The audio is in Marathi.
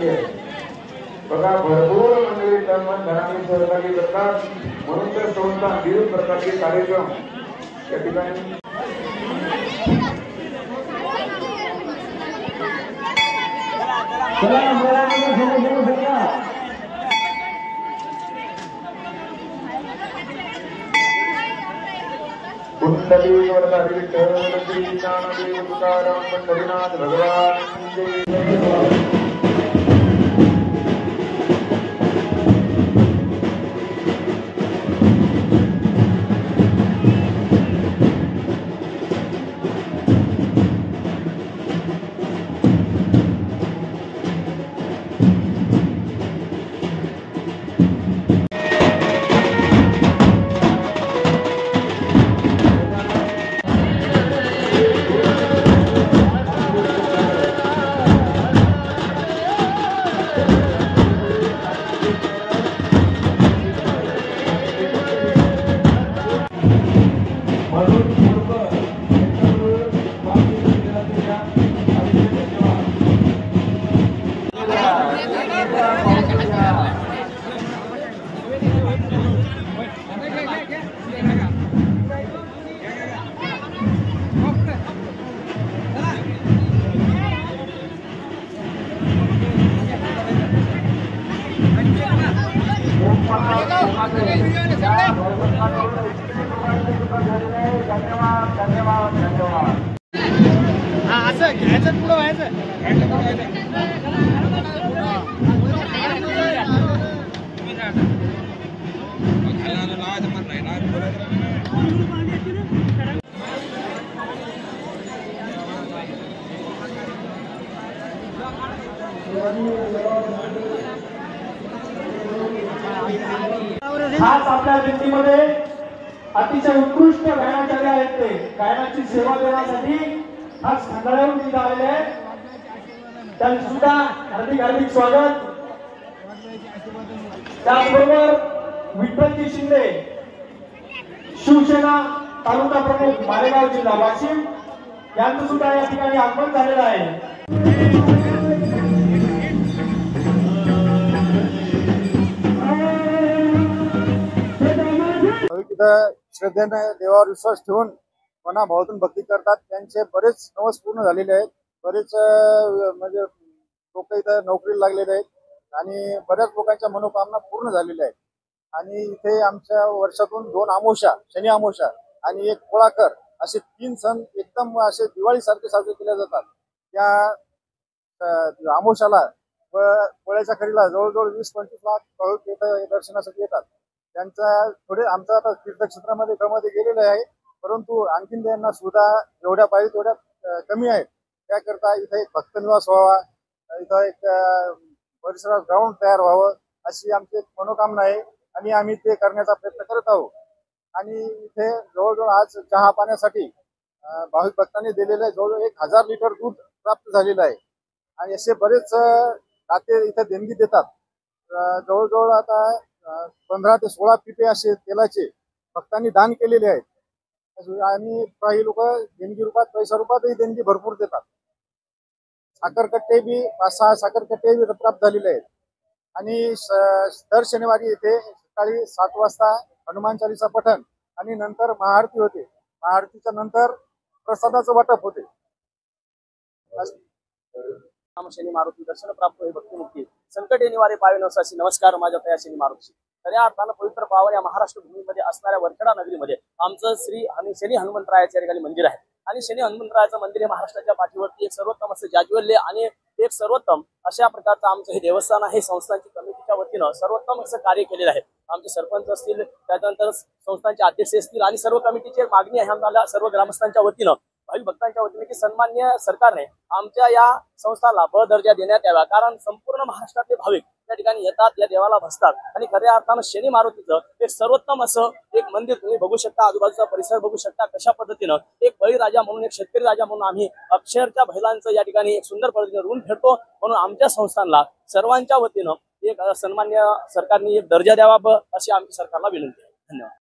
झालेली आहे। बघा भरपूर मंडळी धनाने सहभागी करतात, म्हणून तर संस्था विविध प्रकारचे कार्यक्रम या ठिकाणी कुंडली वरदारी विठ्ठल श्री ज्ञानदेव तुकाराम पंढरीनाथ भगवान जय। असं घ्यायचं पुढं व्हायचं खास आपल्या दिंडीमध्ये अतिशय उत्कृष्ट गायनाचार्य आहेत। ते गायनाची सेवा देण्यासाठी आज खंडाळ्याहून इथं आलेले आहेत, त्यांचं सुद्धा हार्दिक स्वागत। त्याचबरोबर विठ्ठलजी शिंदे शिवसेना तालुका प्रमुख मालेगाव जिल्हा वाशिम यांचं सुद्धा या ठिकाणी आगमन झालेलं आहे। श्रद्धेने देवावर विश्वास ठेवून मनाभावातून भक्ती करतात। त्यांचे बरेच नवस पूर्ण झालेले आहेत। बरेच म्हणजे लोक इथं नोकरीला लागलेले आहेत आणि बऱ्याच लोकांच्या मनोकामना पूर्ण झालेल्या आहेत। आणि इथे आमच्या वर्षातून 2 अमावस्या, शनी अमावस्या आणि एक पोळाकर असे 3 सण एकदम असे दिवाळीसारखे साजरे केले जातात। त्या अमावस्याला व पोळ्याच्या खरीला जवळजवळ 20-25 लाख भाविक इथं दर्शनासाठी येतात। त्यांचा थोडे आमचा आता तीर्थक्षेत्रामध्ये क्रमामध्ये गेलेले आहे, परंतु आणखीन त्यांना सुविधा जेवढ्या पाहिजे तेवढ्या कमी आहेत। त्याकरता इथे एक भक्तनिवास व्हावा, इथं एक परिसरात ग्राउंड तयार व्हावं अशी आमची एक मनोकामना आहे आणि आम्ही ते करण्याचा प्रयत्न करत आहोत। आणि इथे जवळजवळ आज चहा पाण्यासाठी भाविक भक्तांनी दिलेले जवळजवळ 1000 लिटर दूध प्राप्त झालेलं आहे आणि असे बरेच दाते इथे देणगी देतात। जवळजवळ आता 15 ते 16 पिपे असे तेलाचे भक्तांनी दान केलेले आहेत आणि काही लोक देणगी रूपात पैसा रूपातही देणगी भरपूर देतात। साखरकट्टे बी 5-6 साखरकट्टे बी प्राप्त झालेले आहेत आणि दर शनिवारी इथे सकाळी 7 वाजता हनुमान चालीसा पठण आणि नंतर महाआरती होते। महाआरतीच्या नंतर प्रसादाचं वाटप होते। शनी मारुती दर्शन प्राप्त होई भक्तिमुक्ती संकटे निवारे पावे नवसाशी। नमस्कार माझ्या तया शनी मारुती। खऱ्या अर्थानं पवित्र पावन या महाराष्ट्र भूमीमध्ये असणाऱ्या वरखेडा नगरीमध्ये आमचं शनी हनुमंतरायाचं या ठिकाणी मंदिर आहे आणि शनी हनुमंतरायाचं मंदिर हे महाराष्ट्राच्या पाठीवरती एक सर्वोत्तम असं जाज्वल्य आणि एक सर्वोत्तम अशा प्रकारचं आमचं हे देवस्थान आहे। संस्थांची कमिटीच्या वतीनं सर्वोत्तम असं कार्य केलेलं आहे। आमचे सरपंच असतील, त्यानंतर संस्थांचे अध्यक्ष असतील आणि सर्व कमिटीची मागणी आहे आम्हाला सर्व ग्रामस्थांच्या वतीनं, भाविक भक्तांच्या वतीने की सन्मान्य सरकारने आमच्या या संस्थाला ब दर्जा देण्यात यावा, कारण संपूर्ण महाराष्ट्रातले भाविक त्या ठिकाणी येतात, या देवाला भसतात आणि खऱ्या अर्थानं शनी मारुतीचं एक सर्वोत्तम असं एक मंदिर तुम्ही बघू शकता। आजूबाजूचा परिसर बघू शकता कशा पद्धतीनं एक बळीराजा म्हणून, एक शेतकरी राजा म्हणून आम्ही अक्षरच्या बैलांचं या ठिकाणी एक सुंदर पद्धतीने ऋण फेडतो। म्हणून आमच्या संस्थांना सर्वांच्या वतीनं एक सन्मान्य सरकारने एक दर्जा द्यावा अशी आमची सरकारला विनंती आहे। धन्यवाद।